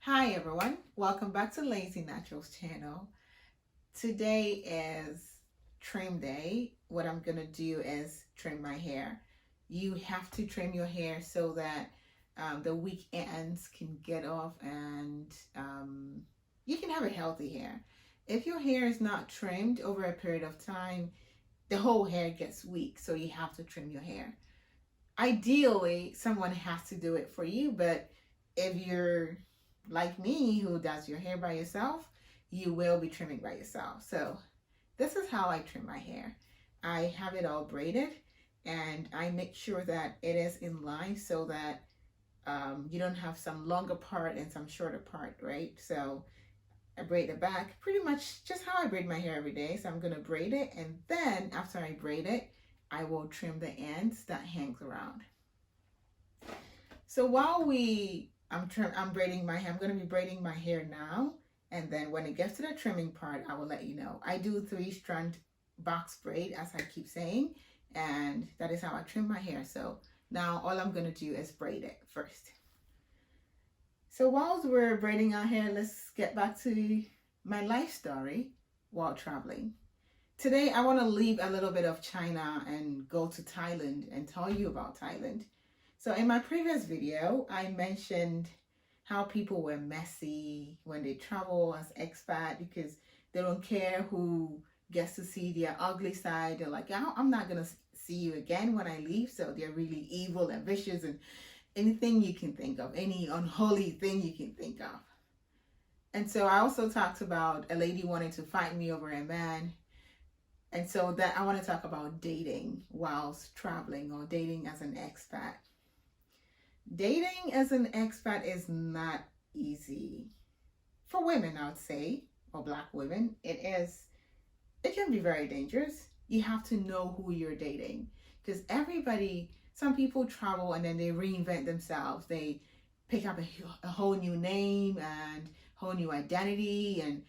Hi everyone, welcome back to Lazy Naturals channel. Today is trim day. What I'm gonna do is trim my hair. You have to trim your hair so that the weak ends can get off and you can have a healthy hair. If your hair is not trimmed over a period of time, the whole hair gets weak, so you have to trim your hair. Ideally, someone has to do it for you, but if you're like me who does your hair by yourself, you will be trimming by yourself. So this is how I trim my hair. I have it all braided and I make sure that it is in line so that you don't have some longer part and some shorter part, right? So I braid the back pretty much just how I braid my hair every day. So I'm gonna braid it, and then after I braid it, I will trim the ends that hangs around. So while I'm braiding my hair, I'm gonna be braiding my hair now, and then when it gets to the trimming part, I will let you know. I do 3-strand box braid, as I keep saying, and that is how I trim my hair. So now all I'm gonna do is braid it first. So whilst we're braiding our hair, let's get back to my life story while traveling. Today, I want to leave a little bit of China and go to Thailand and tell you about Thailand. So in my previous video, I mentioned how people were messy when they travel as expat because they don't care who gets to see their ugly side. They're like, I'm not going to see you again when I leave. So they're really evil and vicious and anything you can think of, any unholy thing you can think of. And so I also talked about a lady wanting to fight me over a man. And so that I want to talk about dating whilst traveling or dating as an expat. Dating as an expat is not easy. For women, I would say, or black women, it can be very dangerous. You have to know who you're dating because some people travel and then they reinvent themselves. They pick up a whole new name and whole new identity, and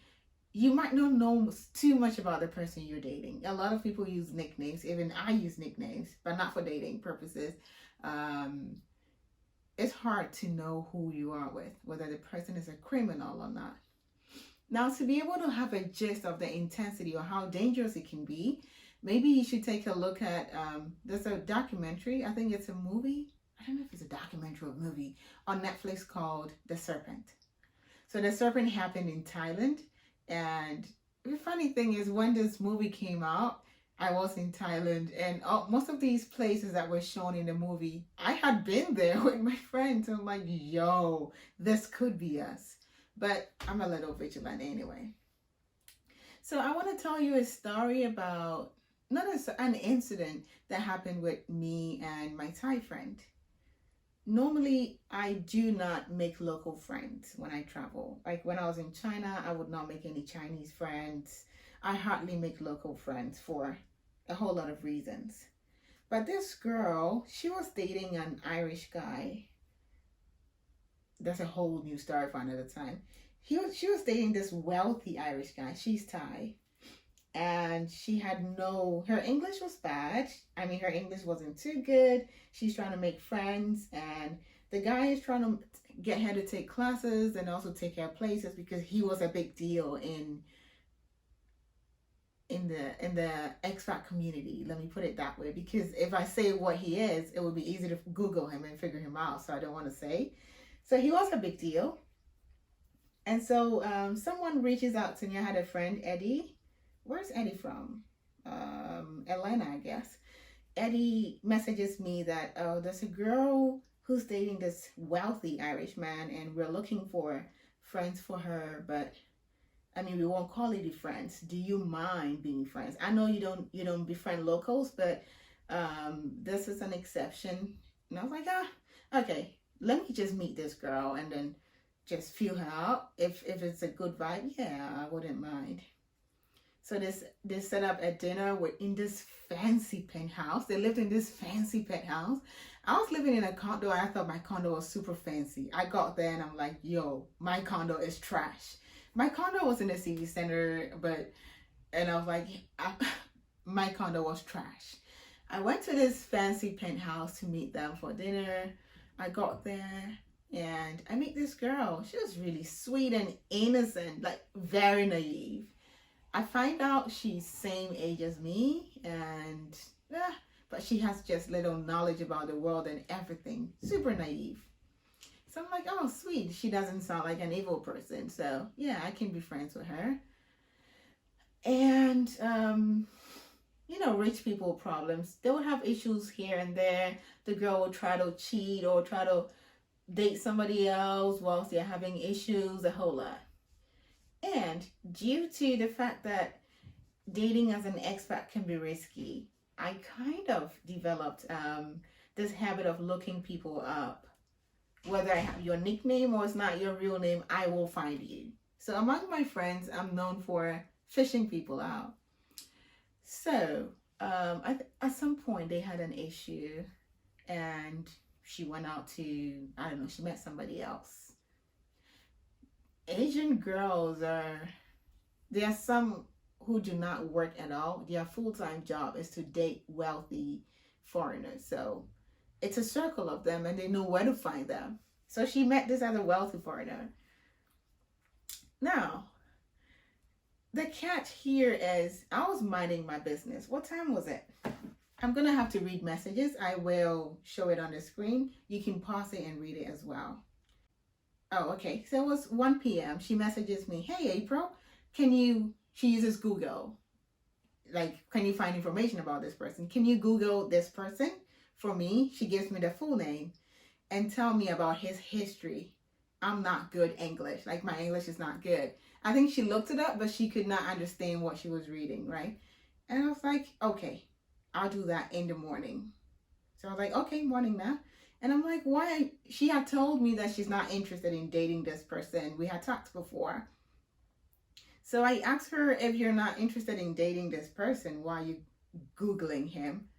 you might not know too much about the person you're dating. A lot of people use nicknames. Even I use nicknames, but not for dating purposes. It's hard to know who you are with, whether the person is a criminal or not. Now, to be able to have a gist of the intensity or how dangerous it can be, maybe you should take a look at, there's a documentary, I think it's a movie, I don't know if it's a documentary or a movie, on Netflix called The Serpent. So The Serpent happened in Thailand, and the funny thing is when this movie came out, I was in Thailand, and most of these places that were shown in the movie, I had been there with my friends. I'm like, yo, this could be us. But I'm a little vigilant anyway. So I want to tell you a story about not an incident that happened with me and my Thai friend. Normally, I do not make local friends when I travel. Like when I was in China, I would not make any Chinese friends. I hardly make local friends for a whole lot of reasons. But this girl, she was dating an Irish guy. That's a whole new story for another time. She was dating this wealthy Irish guy. She's Thai. And she had her English was bad. I mean, her English wasn't too good. She's trying to make friends, and the guy is trying to get her to take classes and also take her places because he was a big deal in the expat community. Let me put it that way, because if I say what he is, it would be easy to Google him and figure him out. So I don't want to say. So he was a big deal. And so someone reaches out to me. I had a friend, Eddie. Where's Eddie from? Atlanta, I guess. Eddie messages me that, oh, there's a girl who's dating this wealthy Irish man, and we're looking for friends for her, but I mean, we won't call it friends. Do you mind being friends? I know you don't befriend locals, but this is an exception. And I was like, okay, let me just meet this girl and then just feel her out. If it's a good vibe, yeah, I wouldn't mind. So they set up a dinner in this fancy penthouse. They lived in this fancy penthouse. I was living in a condo. I thought my condo was super fancy. I got there and I'm like, yo, my condo is trash. My condo was in the city center, and I was like, my condo was trash. I went to this fancy penthouse to meet them for dinner. I got there, And I meet this girl. She was really sweet and innocent, like very naive. I find out she's same age as me, and but she has just little knowledge about the world and everything. Super naive. So I'm like, oh, sweet. She doesn't sound like an evil person. So yeah, I can be friends with her. And rich people problems. They will have issues here and there. The girl will try to cheat or try to date somebody else whilst they're having issues, a whole lot. And due to the fact that dating as an expat can be risky, I kind of developed this habit of looking people up. Whether I have your nickname or it's not your real name, I will find you. So among my friends, I'm known for fishing people out. So at some point they had an issue, and she went out to, I don't know, she met somebody else. Asian girls there are some who do not work at all. Their full-time job is to date wealthy foreigners. So it's a circle of them and they know where to find them. So she met this other wealthy foreigner. Now, the catch here is I was minding my business. What time was it? I'm going to have to read messages. I will show it on the screen. You can pause it and read it as well. Oh, okay. So it was 1 p.m. She messages me, hey, April, she uses Google. Like, can you find information about this person? Can you Google this person for me? She gives me the full name and tell me about his history. I'm not good English. Like, my English is not good. I think she looked it up, but she could not understand what she was reading, right? And I was like, okay, I'll do that in the morning. So I was like, okay, morning now. And I'm like, why? She had told me that she's not interested in dating this person. We had talked before. So I asked her, if you're not interested in dating this person, why are you Googling him?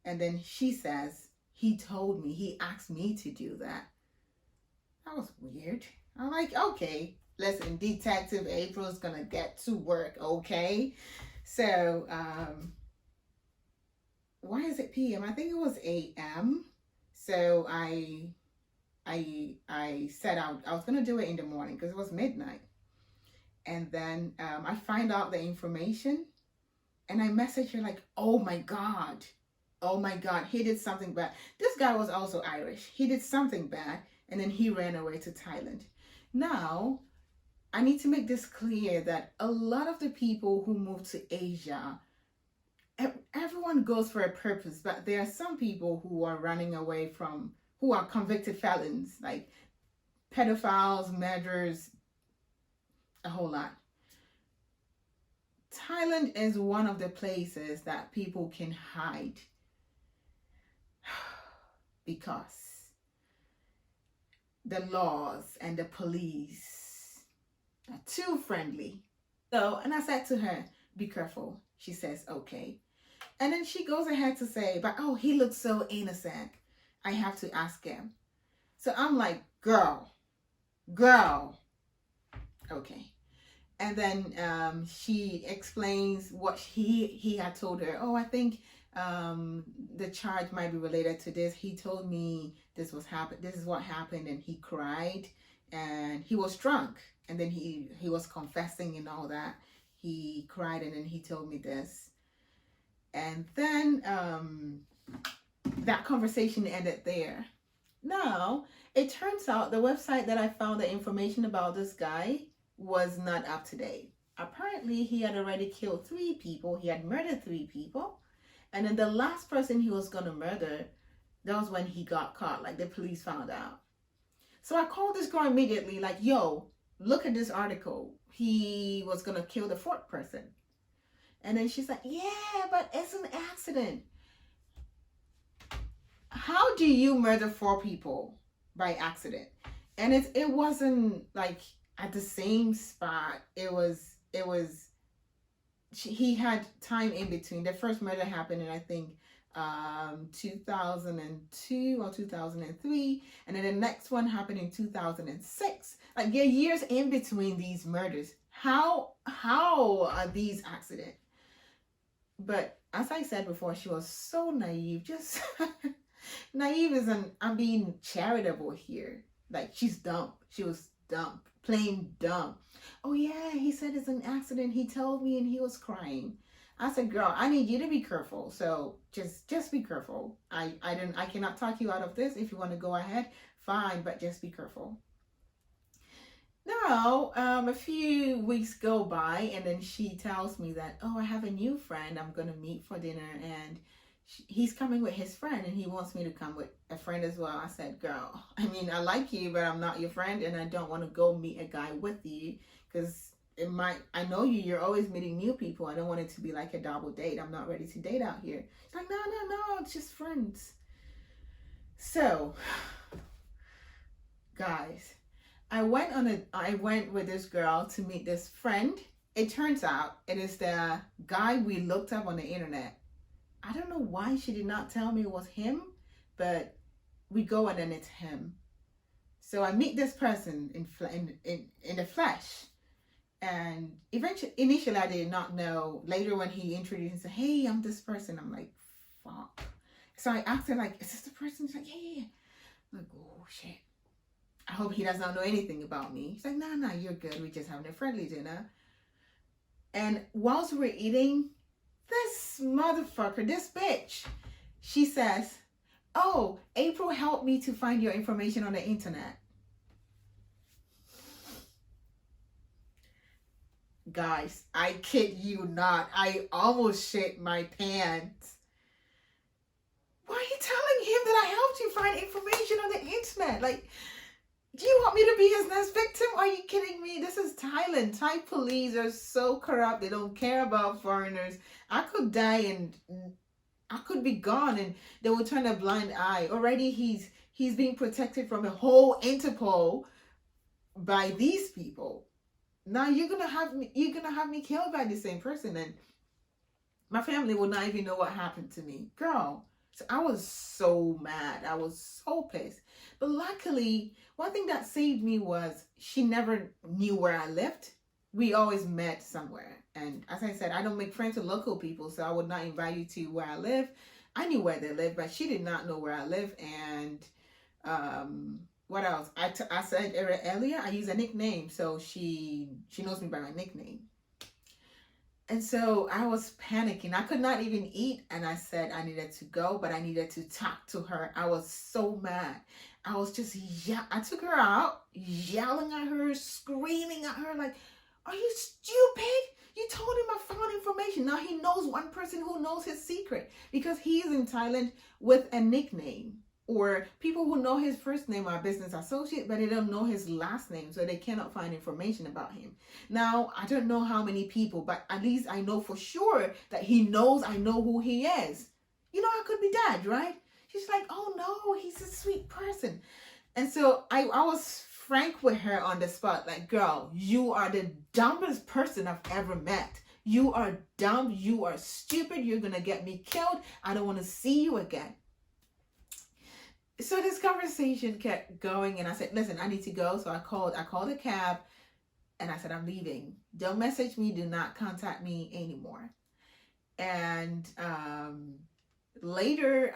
And then she says, he told me, he asked me to do that. That was weird. I'm like, okay, listen, Detective April's gonna get to work, okay? So, why is it PM? I think it was AM. So I set out, I was gonna do it in the morning because it was midnight. And then I find out the information and I message her like, oh my God, he did something bad. This guy was also Irish. He did something bad and then he ran away to Thailand. Now, I need to make this clear that a lot of the people who move to Asia, everyone goes for a purpose, but there are some people who are running away from, who are convicted felons, like pedophiles, murderers, a whole lot. Thailand is one of the places that people can hide because the laws and the police are too friendly. So, and I said to her, be careful. She says, okay. And then she goes ahead to say, but oh, he looks so innocent. I have to ask him. So I'm like, girl. Okay. And then she explains what he had told her. Oh, I think the charge might be related to this. He told me this is what happened, and he cried, and he was drunk, and then he was confessing and all that. He cried, and then he told me this, and then that conversation ended there. Now it turns out the website that I found the information about this guy was not up to date. Apparently, he had already killed 3 people. He had murdered 3 people. And then the last person he was going to murder, that was when he got caught. Like, the police found out. So I called this girl immediately, like, yo, look at this article. He was going to kill the 4th person. And then she's like, yeah, but it's an accident. How do you murder 4 people by accident? And it wasn't like at the same spot. He had time in between. The first murder happened in, I think, 2002 or 2003, and then the next one happened in 2006. Like, there are years in between these murders. How are these accidents? But as I said before, she was so naive. Just naive I'm being charitable here. Like, she's dumb. She was dumb, plain dumb. Oh yeah, he said it's an accident. He told me and he was crying. I said, girl, I need you to be careful. So just be careful. I cannot talk you out of this. If you want to go ahead, fine, but just be careful. Now, a few weeks go by, and then she tells me that, oh, I have a new friend I'm gonna meet for dinner, and he's coming with his friend, and he wants me to come with a friend as well. I said, girl, I mean, I like you, but I'm not your friend, and I don't want to go meet a guy with you, because I know you, you're always meeting new people. I don't want it to be like a double date. I'm not ready to date out here. She's like, no, it's just friends. So, guys, I went with this girl to meet this friend. It turns out it is the guy we looked up on the internet. I don't know why she did not tell me it was him, but we go and then it's him. So I meet this person in the flesh. And initially I did not know. Later when he introduced and said, hey, I'm this person, I'm like, fuck. So I asked her, like, is this the person? She's like, yeah. I'm like, oh shit. I hope he does not know anything about me. He's like, nah, you're good. We're just having a friendly dinner. And whilst we're eating, this motherfucker, this bitch, she says, oh, April helped me to find your information on the internet. Guys, I kid you not. I almost shit my pants. Why are you telling him that I helped you find information on the internet? Like, do you want me to be his next victim? Are you kidding me? This is Thailand. Thai police are so corrupt. They don't care about foreigners. I could die and I could be gone and they will turn a blind eye. Already he's being protected from a whole Interpol by these people. Now you're gonna have me killed by the same person, and my family will not even know what happened to me. Girl. So I was so mad. I was so pissed. But luckily, one thing that saved me was she never knew where I lived. We always met somewhere. And as I said, I don't make friends with local people, so I would not invite you to where I live. I knew where they lived, but she did not know where I live. And what else? I said earlier, I use a nickname, so she knows me by my nickname. And so I was panicking. I could not even eat. And I said I needed to go, but I needed to talk to her. I was so mad. I was just, I took her out, yelling at her, screaming at her, like, are you stupid? You told him I found information. Now he knows one person who knows his secret because he is in Thailand with a nickname. Or people who know his first name are business associate, but they don't know his last name, so they cannot find information about him. Now, I don't know how many people, but at least I know for sure that he knows I know who he is. You know, I could be dead, right? She's like, oh no, he's a sweet person. And so I was frank with her on the spot, like, girl, you are the dumbest person I've ever met. You are dumb, you are stupid, you're gonna get me killed. I don't want to see you again. So this conversation kept going, and I said, listen, I need to go. So I called a cab, and I said, I'm leaving. Don't message me. Do not contact me anymore. And later,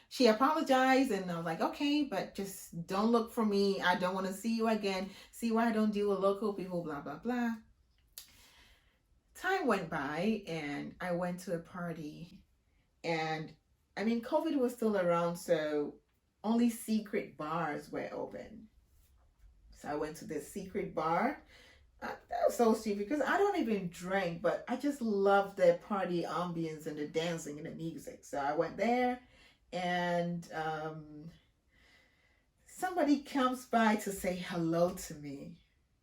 she apologized, and I was like, okay, but just don't look for me. I don't want to see you again. See why I don't deal with local people, blah, blah, blah. Time went by, and I went to a party, and I mean, COVID was still around, so only secret bars were open. So I went to this secret bar. That was so stupid because I don't even drink, but I just love the party ambience and the dancing and the music. So I went there, and somebody comes by to say hello to me.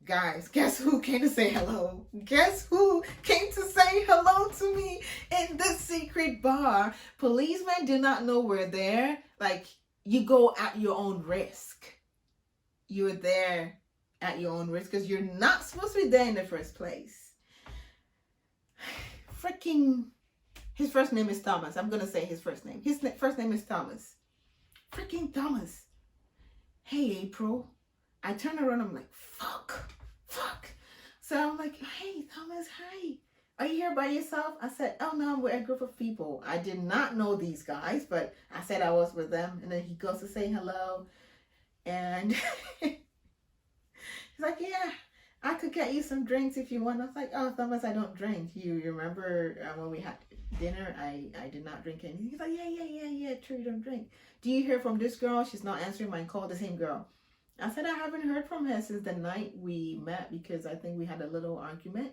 Guys, guess who came to say hello? Guess who came to say hello to me in this secret bar? Policemen do not know we're there. Like, you go at your own risk. You're there at your own risk because you're not supposed to be there in the first place. Freaking, his first name is Thomas. I'm going to say his first name. His first name is Thomas. Freaking Thomas. Hey, April. I turn around, I'm like, fuck. So I'm like, hey, Thomas, hi. are you here by yourself? I said, oh no, I'm with a group of people. I did not know these guys, but I said I was with them. And then he goes to say hello. And he's like, yeah, I could get you some drinks if you want. I was like, oh, Thomas, I don't drink. You remember when we had dinner, I did not drink anything. He's like, yeah, true, you don't drink. Do you hear from this girl? She's not answering my call, the same girl. I said, I haven't heard from her since the night we met because I think we had a little argument.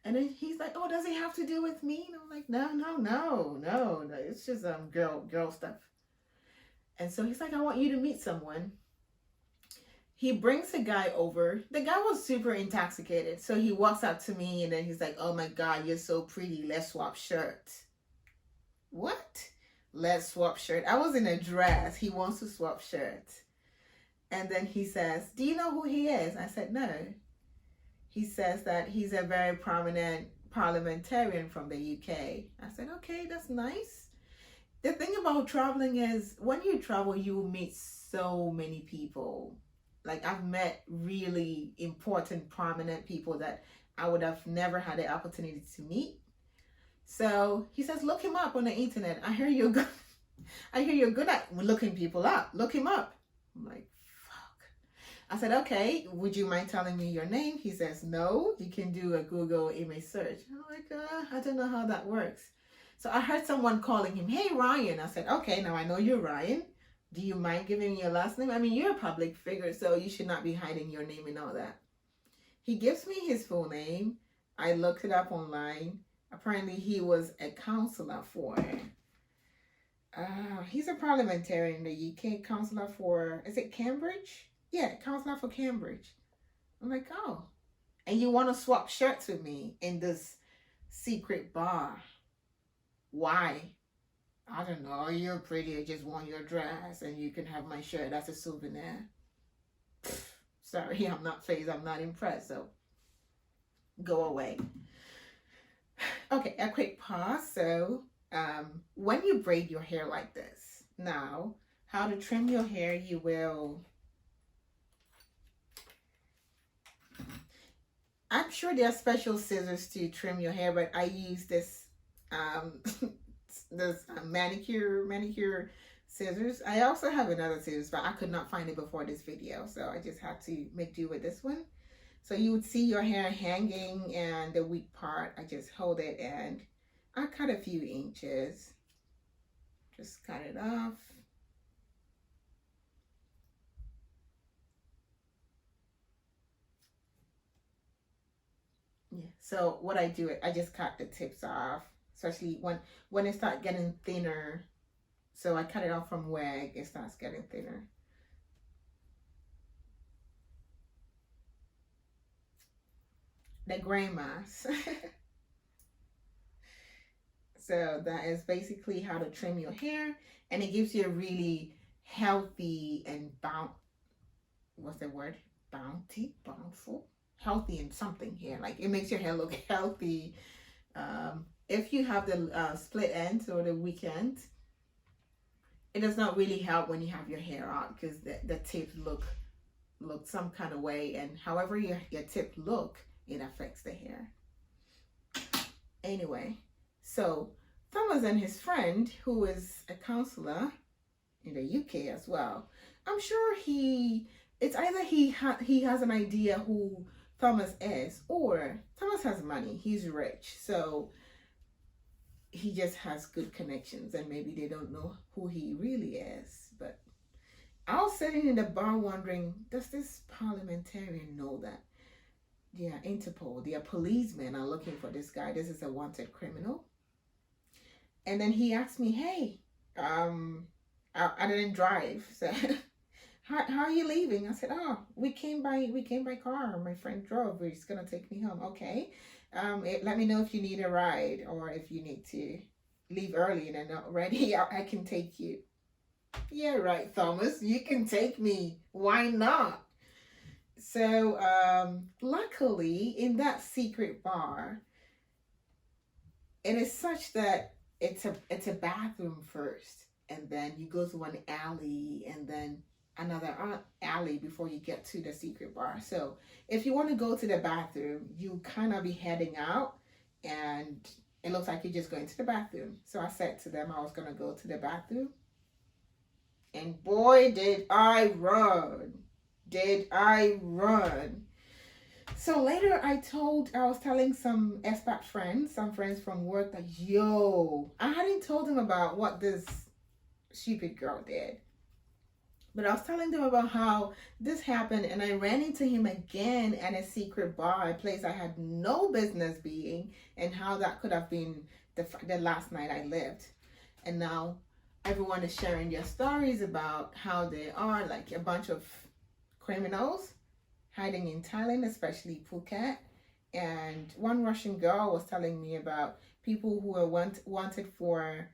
And then he's like, oh, does it have to do with me? And I'm like, no. It's just girl stuff. And so he's like, I want you to meet someone. He brings a guy over. The guy was super intoxicated. So he walks up to me and then he's like, oh my God, you're so pretty. Let's swap shirts. What? Let's swap shirt. I was in a dress. He wants to swap shirts. And then he says, do you know who he is? I said, no. He says that he's a very prominent parliamentarian from the UK. I said, okay, that's nice. The thing about traveling is when you travel, you will meet so many people. Like I've met really important, prominent people that I would have never had the opportunity to meet. So he says, look him up on the internet. I hear you're good. I hear you're good at looking people up. Look him up. I'm like, I said, okay, would you mind telling me your name? He says, no, you can do a Google image search. I'm like, I don't know how that works. So I heard someone calling him, hey, Ryan. I said, okay, now I know you're Ryan. Do you mind giving me your last name? I mean, you're a public figure, so you should not be hiding your name and all that. He gives me his full name. I looked it up online. Apparently, he was a counselor for, he's a parliamentarian in the UK, counselor for, is it Cambridge? Yeah, counselor for Cambridge. I'm like, oh. And you want to swap shirts with me in this secret bar. Why? I don't know. You're pretty. I just want your dress and you can have my shirt. That's a souvenir. Pfft, sorry, I'm not phased. I'm not impressed. So go away. Okay, a quick pause. So when you braid your hair like this, now how to trim your hair, you will... I'm sure there are special scissors to trim your hair, but I use this manicure scissors. I also have another scissors, but I could not find it before this video, so I just had to make do with this one. So you would see your hair hanging and the weak part, I just hold it and I cut a few inches. Just cut it off. Yeah. So what I do, I just cut the tips off, especially when it starts getting thinner. So I cut it off from where it starts getting thinner. The gray mass. So that is basically how to trim your hair, and it gives you a really healthy and bountiful, healthy and something here. Like it makes your hair look healthy. If you have the split ends or the weak ends, it does not really help when you have your hair out because the tips look some kind of way, and however your tip look, it affects the hair. Anyway, so Thomas and his friend, who is a counselor in the UK as well, I'm sure it's either he has an idea who Thomas is, or Thomas has money, he's rich, so he just has good connections, and maybe they don't know who he really is. But I was sitting in the bar wondering, does this parliamentarian know that Interpol, their policemen are looking for this guy? This is a wanted criminal. And then he asked me, hey, I didn't drive, so how are you leaving? I said, oh, we came by car. My friend drove. He's gonna take me home. Okay. Let me know if you need a ride or if you need to leave early and I'm not ready. I can take you. Yeah, right, Thomas. You can take me. Why not? So luckily in that secret bar, it is such that it's a bathroom first, and then you go to one alley and then another alley before you get to the secret bar. So if you want to go to the bathroom, you kind of be heading out and it looks like you're just going to the bathroom. So I said to them I was going to go to the bathroom. And boy, did I run. Did I run. So later I was telling some expat friends, some friends from work, that, yo, I hadn't told them about what this stupid girl did. But I was telling them about how this happened, and I ran into him again at a secret bar, a place I had no business being, and how that could have been the last night I lived. And now everyone is sharing their stories about how they are like a bunch of criminals hiding in Thailand, especially Phuket. And one Russian girl was telling me about people who were wanted for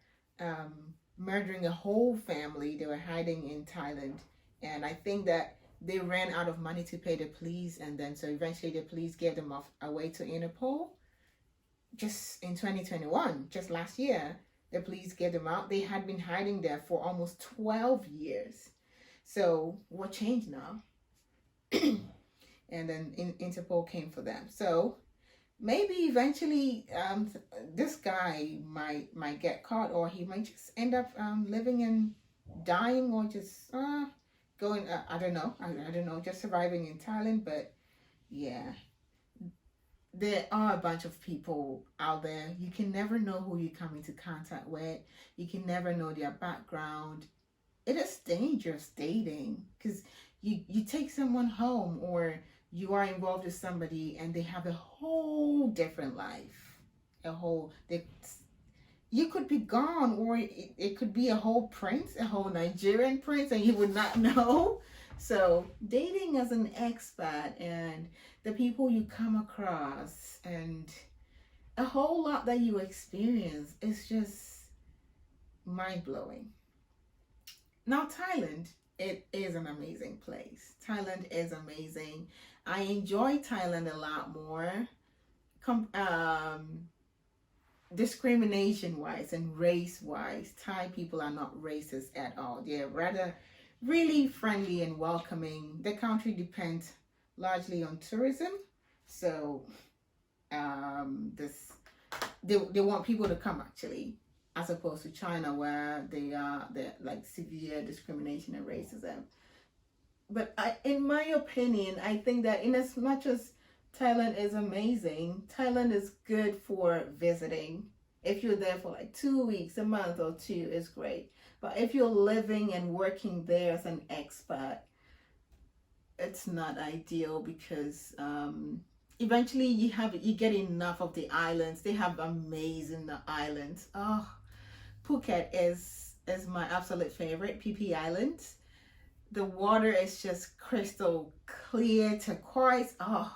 murdering a whole family. They were hiding in Thailand, and I think that they ran out of money to pay the police, and then so eventually the police gave them away to Interpol. Just in 2021, just last year, the police gave them out. They had been hiding there for almost 12 years. So what changed now? And then Interpol came for them. So maybe eventually this guy might get caught, or he might just end up living and dying, or just going, I don't know, just surviving in Thailand. But yeah, there are a bunch of people out there. You can never know who you come into contact with. You can never know their background. It is dangerous dating, because you take someone home, or you are involved with somebody and they have a whole different life. You could be gone, or it could be a whole prince, a whole Nigerian prince, and you would not know. So dating as an expat, and the people you come across, and a whole lot that you experience, is just mind-blowing. Now, Thailand, it is an amazing place. Thailand is amazing. I enjoy Thailand a lot more. Discrimination wise and race wise, Thai people are not racist at all. They're rather really friendly and welcoming. The country depends largely on tourism. So they want people to come, actually, as opposed to China, where they're like severe discrimination and racism. But in my opinion, I think that in as much as Thailand is amazing, Thailand is good for visiting. If you're there for like 2 weeks, a month or two, it's great. But if you're living and working there as an expat, it's not ideal, because eventually you get enough of the islands. They have amazing islands. Oh, Phuket is my absolute favorite. PP Island. The water is just crystal clear, turquoise. Oh,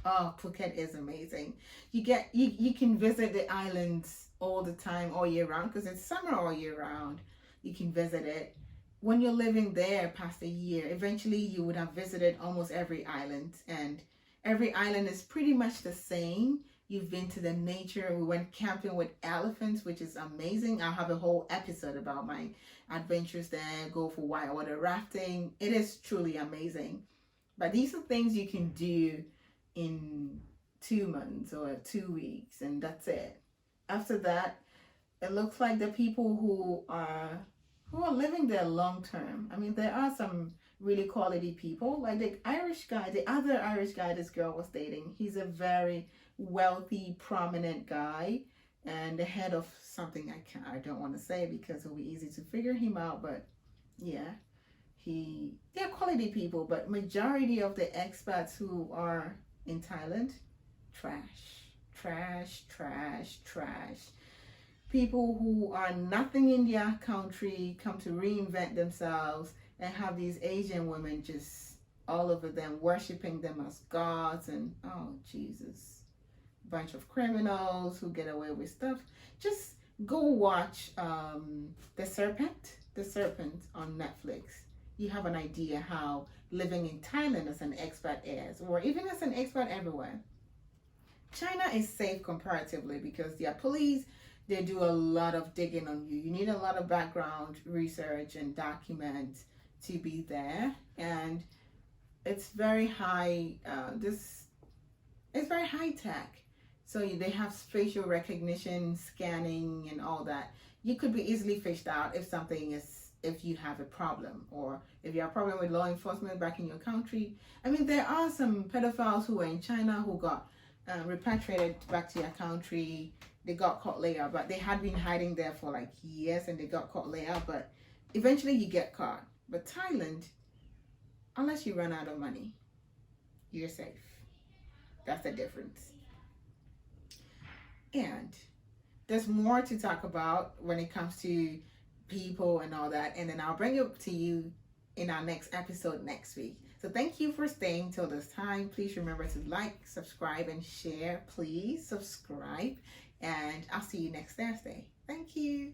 Phuket is amazing. You can visit the islands all the time, all year round, because it's summer all year round. You can visit it. When you're living there past a year, eventually you would have visited almost every island, and every island is pretty much the same. You've been to the nature. We went camping with elephants, which is amazing. I'll have a whole episode about my adventures there. Go for whitewater rafting. It is truly amazing. But these are things you can do in 2 months or 2 weeks, and that's it. After that, it looks like the people who are living there long term. I mean, there are some really quality people, like the other Irish guy this girl was dating. He's a very wealthy, prominent guy, and the head of something I don't want to say, because it'll be easy to figure him out. But yeah, they're quality people. But majority of the expats who are in Thailand, trash. People who are nothing in their country come to reinvent themselves, and have these Asian women just all over them, worshiping them as gods. And oh Jesus, bunch of criminals who get away with stuff. Just go watch the serpent on Netflix. You have an idea how living in Thailand as an expat is, or even as an expat everywhere. China is safe comparatively, because their police, they do a lot of digging on you. You need a lot of background research and documents to be there, and it's very high. It's very high tech. So they have facial recognition, scanning, and all that. You could be easily fished out if you have a problem, or if you have a problem with law enforcement back in your country. I mean, there are some pedophiles who were in China who got repatriated back to your country. They got caught later, but they had been hiding there for like years, and they got caught later. But eventually, you get caught. But Thailand, unless you run out of money, you're safe. That's the difference. And there's more to talk about when it comes to people and all that, and then I'll bring it to you in our next episode next week. So thank you for staying till this time. Please remember to like, subscribe, and share. Please subscribe, and I'll see you next Thursday. Thank you.